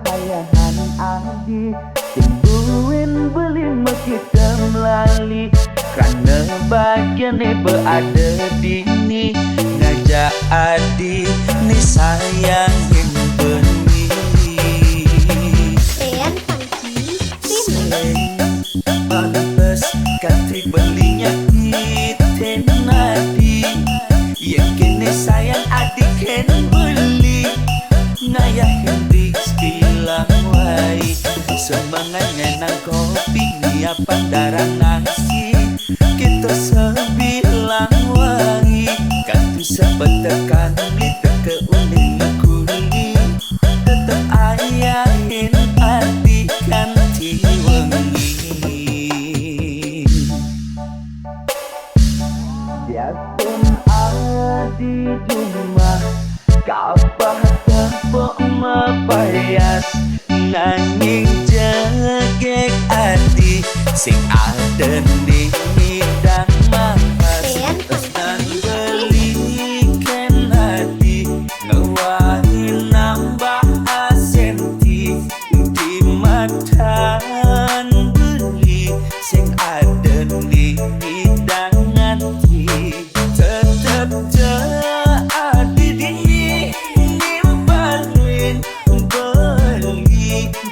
hayahan adi Tungguin beli kita melali Karena bagian berada dini Ngajak adi ni sayangin beni Lean Funky Remix. Pantes katri belinya kita nadi Yang kini sayang adik ken beli Ngayahin rizki langwai Semangatnya nang kopi Niapan darah nasi Kita sebilang wangi Kan bisa bertekan Lita ke uning kuli Tetap ayahin adik kan wengi Biarpun adi rumah Kapah tepuk mepayas Nanging jegek adi Sing ada ni hidang mahas Tenan belikan hati Ngewahi nambah asenti Di matan beli Sing ada ni hidang hati Tetap jadi dini Nimbalin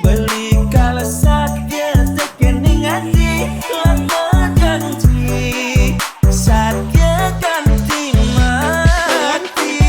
beli Kalau sakit tekening hati Lama janji Sakit ganti mati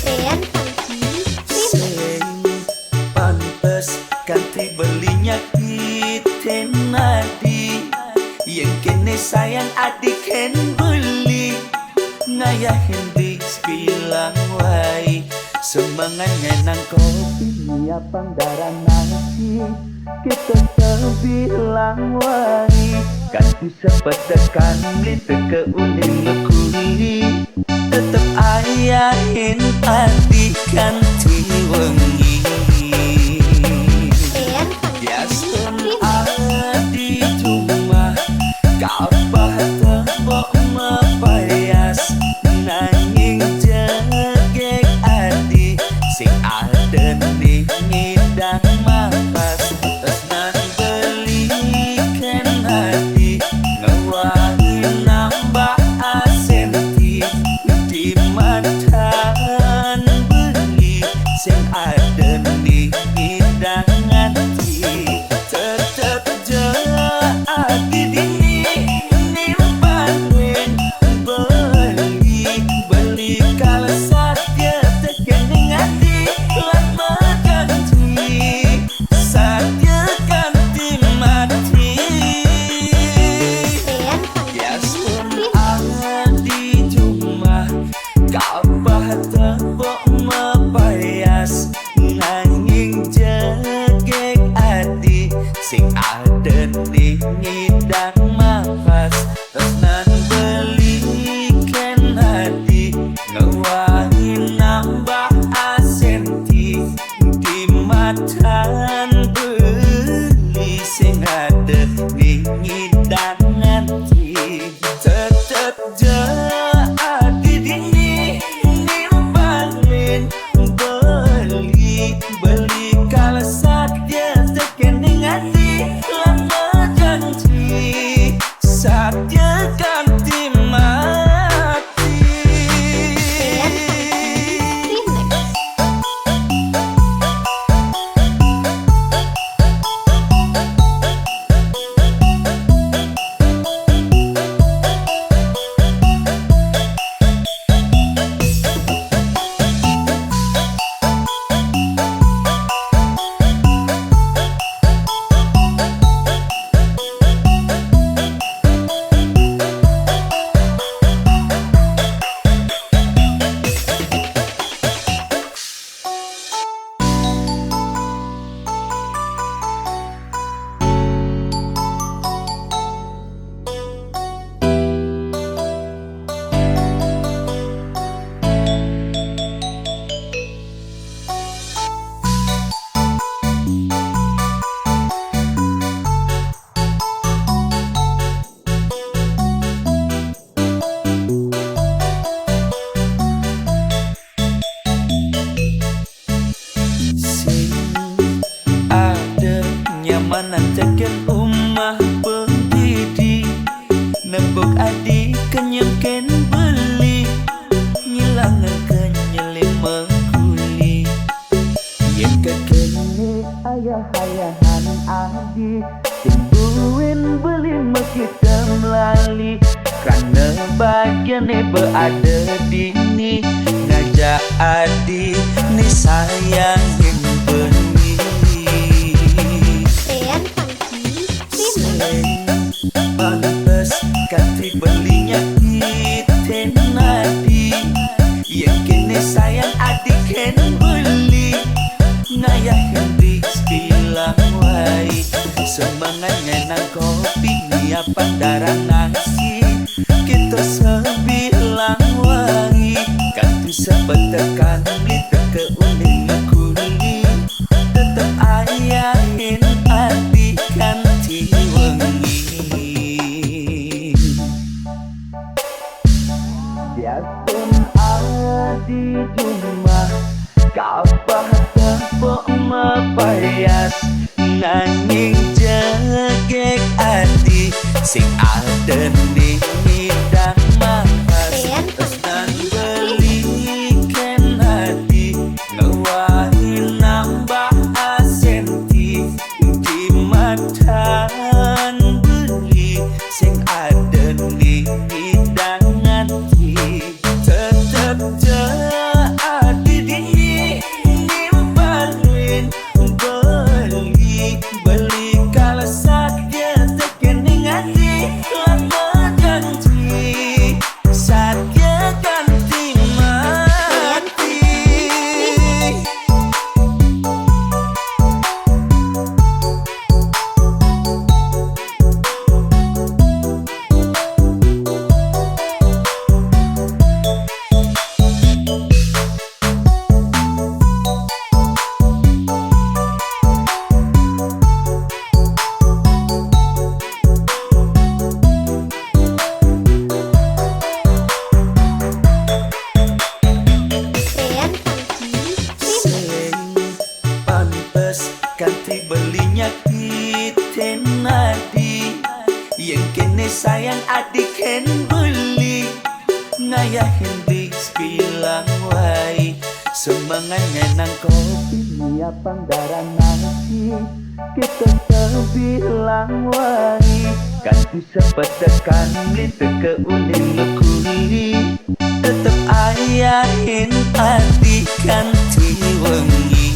Lean Funky Remix. Pantes ganti belinya kita nadi Yang kini sayang adik ken beli Ngayahin rizki langwai Semangatnya nang kopi Niapang darah nasi Kita sebilang wangi Kan bisa bertekan Lita ke uning kuli Tetap ayahin adik kan wengi Lean Funky Biarpun Remix. adi rumah Kapah tepuk mepayas Nanging jegek adi Sing ada ni ngidang mahas Tenan belikan hati Ngewahi nambah asenti Di matan beli Sing ada ni ngidang hati Tetap jadi dini Nimbalin beli Kalau sakit tekening hati Lama janji Sakit ganti mati Lean Funky Biarpun Remix. adi rumah Kapah tepuk mepayas Nanging jegek adi Sing ada ni ngidang mahas Tenan belikan hati Ngewahi nambah asenti Di matan beli Sing ada ni ngidang hati Tetap jadi dini Nimbalin ngayah-hayahan adi timbuin beli kita melali karena bagian berada dini ngajak adi ni sayangin benih Ean Funky Remix. pantes katri belinya kita nadi yang kini sayang adik ken beli ngayah Henry bilang wai semangatnya nang kopi nyiapan darah nasi kita sebilang wai kan bisa bertekan kita ke uning kuli tetap ayahin hati kan wengi biarpun adi rumah kapah tepuk mepayas nanging jegek adi sing ada di hidang mahas Ean dan Funky belikan hati ngewahin nambah asenti di matan beli sing ada di hidang hati tetap jadi nimbalin beli kalau sakit tekening hati lama ganti sakit ganti mati Ean Funky Remix. pantes ganti belinya kita nadi yang kini sayang adik ken beli ngayah Henry bilang wai semangatnya nang kopi nyiapan darah nasi kita sebilang wai kan bisa bertekan kita ke uning kuli tetap ayahin hati kan wengi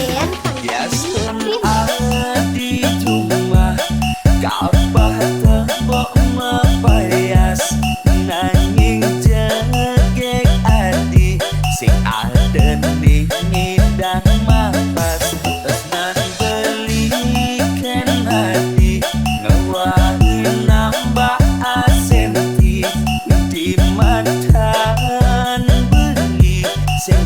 Ean biarpun Funky Remix. adi rumah kapah tepuk mepayas nanging jegek adi sing ada di hidang mahas nan belikan hati ngewahin nambah asenti di matan beli sing